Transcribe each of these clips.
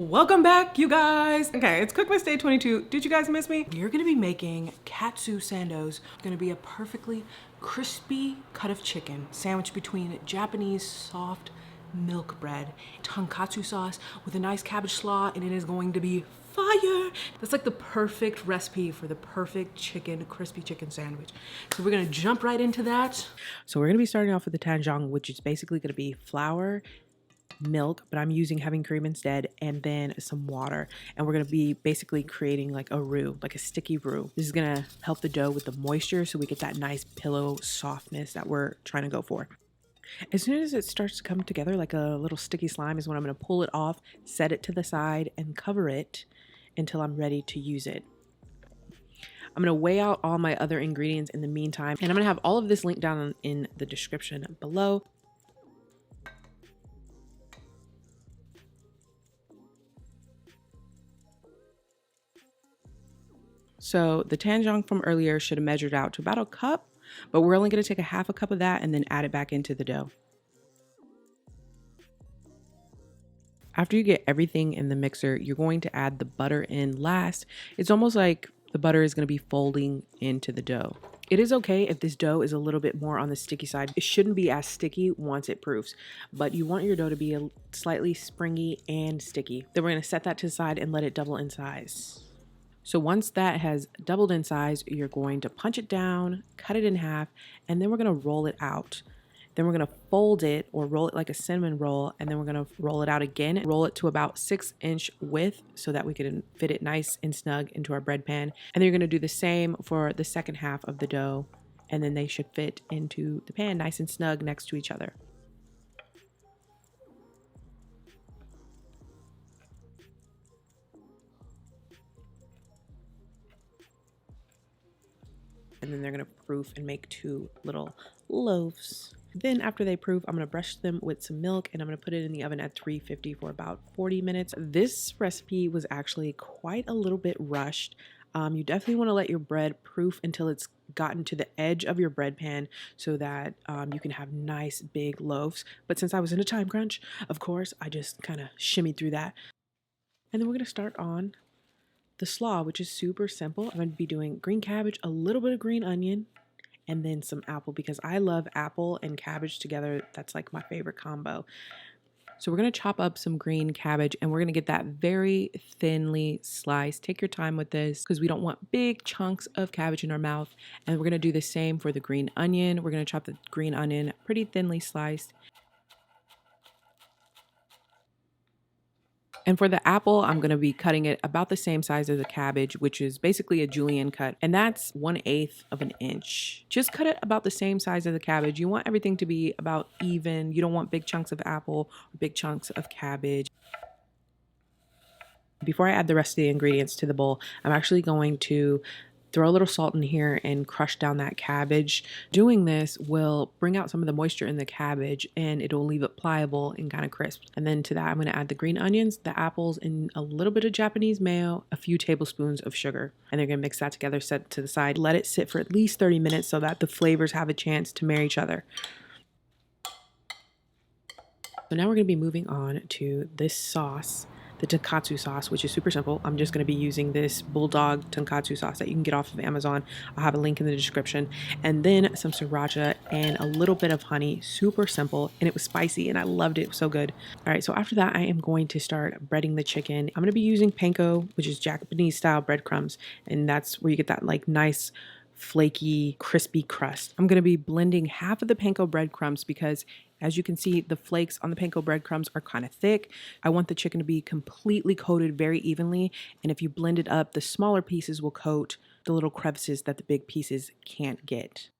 Welcome back, you guys. Okay, it's Cookmas Day 22. Did you guys miss me? We're gonna be making katsu sandos. Gonna be a perfectly crispy cut of chicken sandwiched between Japanese soft milk bread, tonkatsu sauce with a nice cabbage slaw, and it is going to be fire. That's like the perfect recipe for the perfect crispy chicken sandwich. So we're gonna jump right into that. So we're gonna be starting off with the tangzhoung, which is basically gonna be flour, milk, but I'm using heavy cream instead, and then some water. And we're going to be basically creating like a roux, like a sticky roux. This is going to help the dough with the moisture so we get that nice pillow softness that we're trying to go for. As soon as it starts to come together like a little sticky slime is when I'm going to pull it off, set it to the side, and cover it until I'm ready to use it. I'm going to weigh out all my other ingredients in the meantime, and I'm going to have all of this linked down in the description below. So the tangzhoung from earlier should have measured out to about a cup, but we're only going to take a half a cup of that and then add it back into the dough. After you get everything in the mixer, you're going to add the butter in last. It's almost like the butter is going to be folding into the dough. It is okay if this dough is a little bit more on the sticky side. It shouldn't be as sticky once it proofs, but you want your dough to be slightly springy and sticky. Then we're going to set that to the side and let it double in size. So once that has doubled in size, you're going to punch it down, cut it in half, and then we're going to roll it out. Then we're going to fold it or roll it like a cinnamon roll, and then we're going to roll it out again, roll it to about 6-inch width so that we can fit it nice and snug into our bread pan. And then you're going to do the same for the second half of the dough, and then they should fit into the pan nice and snug next to each other. And then they're going to proof and make 2 little loaves. Then after they proof, I'm going to brush them with some milk, and I'm going to put it in the oven at 350 for about 40 minutes. This recipe was actually quite a little bit rushed. You definitely want to let your bread proof until it's gotten to the edge of your bread pan so that you can have nice big loaves. But since I was in a time crunch, of course, I just kind of shimmied through that. And then we're going to start on the slaw, which is super simple. I'm going to be doing green cabbage, a little bit of green onion, and then some apple because I love apple and cabbage together. That's like my favorite combo. So we're going to chop up some green cabbage, and we're going to get that very thinly sliced. Take your time with this because we don't want big chunks of cabbage in our mouth. And we're going to do the same for the green onion. We're going to chop the green onion pretty thinly sliced. And for the apple, I'm going to be cutting it about the same size as the cabbage, which is basically a julienne cut. And that's 1/8 of an inch. Just cut it about the same size as the cabbage. You want everything to be about even. You don't want big chunks of apple or big chunks of cabbage. Before I add the rest of the ingredients to the bowl, I'm actually going to throw a little salt in here and crush down that cabbage. Doing this will bring out some of the moisture in the cabbage, and it'll leave it pliable and kind of crisp. And then to that, I'm going to add the green onions, the apples, and a little bit of Japanese mayo, a few tablespoons of sugar. And they're going to mix that together, set it to the side, let it sit for at least 30 minutes so that the flavors have a chance to marry each other. So now we're going to be moving on to this sauce, the tonkatsu sauce, which is super simple. I'm just going to be using this bulldog tonkatsu sauce that you can get off of Amazon. I'll have a link in the description. And then some sriracha and a little bit of honey. Super simple, and it was spicy and I loved it. It was so good. All right, so after that, I am going to start breading the chicken. I'm going to be using panko, which is Japanese style breadcrumbs, and that's where you get that like nice flaky, crispy crust. I'm going to be blending half of the panko breadcrumbs because, as you can see, the flakes on the panko breadcrumbs are kind of thick. I want the chicken to be completely coated very evenly, and if you blend it up, the smaller pieces will coat the little crevices that the big pieces can't get.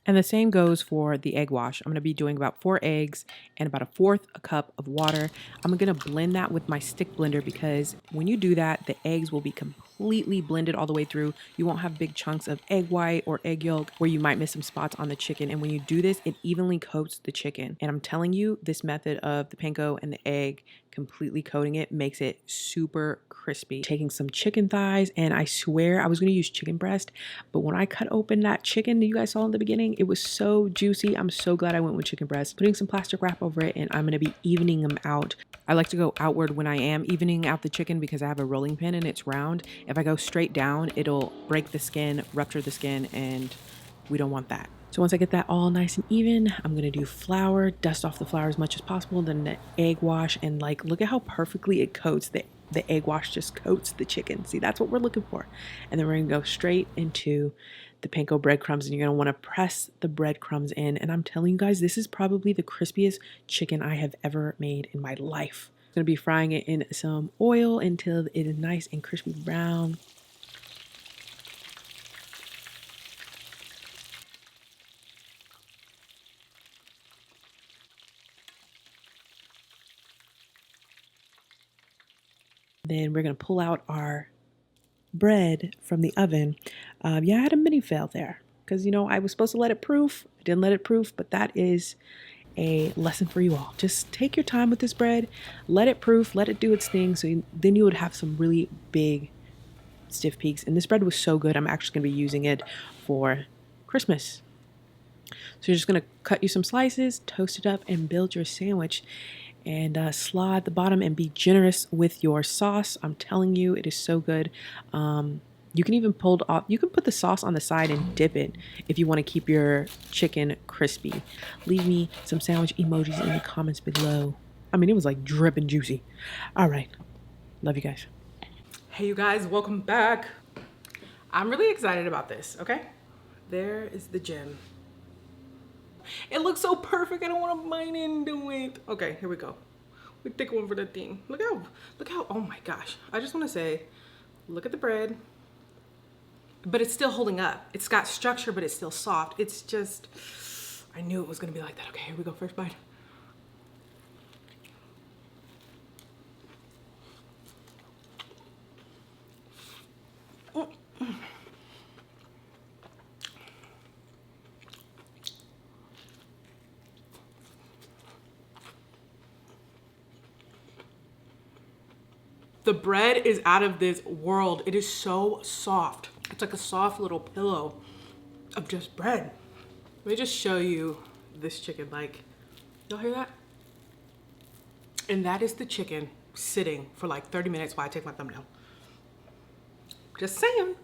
And the same goes for the egg wash. I'm going to be doing about 4 eggs and about 1/4 cup of water. I'm going to blend that with my stick blender because when you do that, the eggs will be completely completely blended all the way through. You won't have big chunks of egg white or egg yolk where you might miss some spots on the chicken. And when you do this, it evenly coats the chicken. And I'm telling you, this method of the panko and the egg completely coating it makes it super crispy. Taking some chicken thighs, and I swear I was going to use chicken breast, but when I cut open that chicken that you guys saw in the beginning, it was so juicy. I'm so glad I went with chicken breast. Putting some plastic wrap over it, and I'm going to be evening them out. I like to go outward when I am evening out the chicken because I have a rolling pin and it's round. If I go straight down, it'll break the skin, rupture the skin, and we don't want that. So once I get that all nice and even, I'm gonna do flour, dust off the flour as much as possible, then the egg wash, and like, look at how perfectly it coats. The egg wash just coats the chicken. See, that's what we're looking for. And then we're gonna go straight into the panko breadcrumbs, and you're gonna wanna press the breadcrumbs in. And I'm telling you guys, this is probably the crispiest chicken I have ever made in my life. I'm gonna be frying it in some oil until it is nice and crispy brown. Then we're gonna pull out our bread from the oven. Yeah, I had a mini fail there because, you know, I was supposed to let it proof. I didn't let it proof, but that is a lesson for you all. Just take your time with this bread, let it proof, let it do its thing. So then you would have some really big stiff peaks. And this bread was so good, I'm actually gonna be using it for Christmas. So you're just gonna cut you some slices, toast it up, and build your sandwich. And slaw at the bottom, and be generous with your sauce. I'm telling you, it is so good. You can even pull it off. You can put the sauce on the side and dip it if you want to keep your chicken crispy. Leave me some sandwich emojis in the comments below. I mean, it was like dripping juicy. All right. Love you guys. Hey, you guys, welcome back. I'm really excited about this, okay? There is the gem. It looks so perfect. I don't want to bite into it. Okay, here we go. We take one for the thing. Look how, oh my gosh. I just want to say, look at the bread. But it's still holding up. It's got structure, but it's still soft. It's just, I knew it was going to be like that. Okay, here we go. First bite. The bread is out of this world. It is so soft. It's like a soft little pillow of just bread. Let me just show you this chicken. Like, y'all hear that? And that is the chicken sitting for like 30 minutes while I take my thumbnail. Just saying.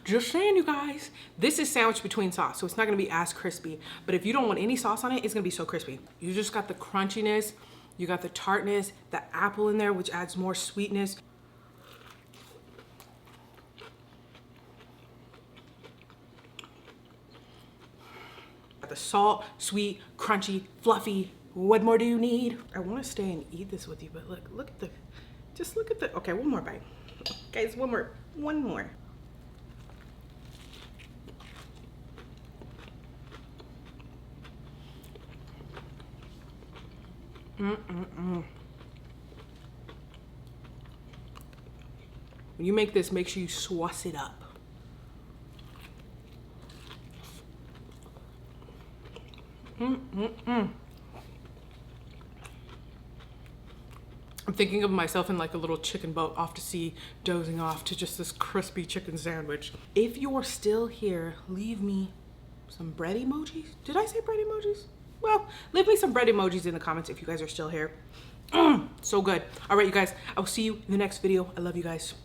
Just saying, you guys. This is sandwiched between sauce, so it's not gonna be as crispy. But if you don't want any sauce on it, it's gonna be so crispy. You just got the crunchiness, you got the tartness, the apple in there, which adds more sweetness. Got the salt, sweet, crunchy, fluffy. What more do you need? I want to stay and eat this with you, but look at the, just look at the, okay, one more bite. Guys, one more. When you make this, make sure you sauce it up. I'm thinking of myself in like a little chicken boat off to sea, dozing off to just this crispy chicken sandwich. If you're still here, leave me some bread emojis. Did I say bread emojis? Well, leave me some bread emojis in the comments if you guys are still here. So good. All right, you guys, I will see you in the next video. I love you guys.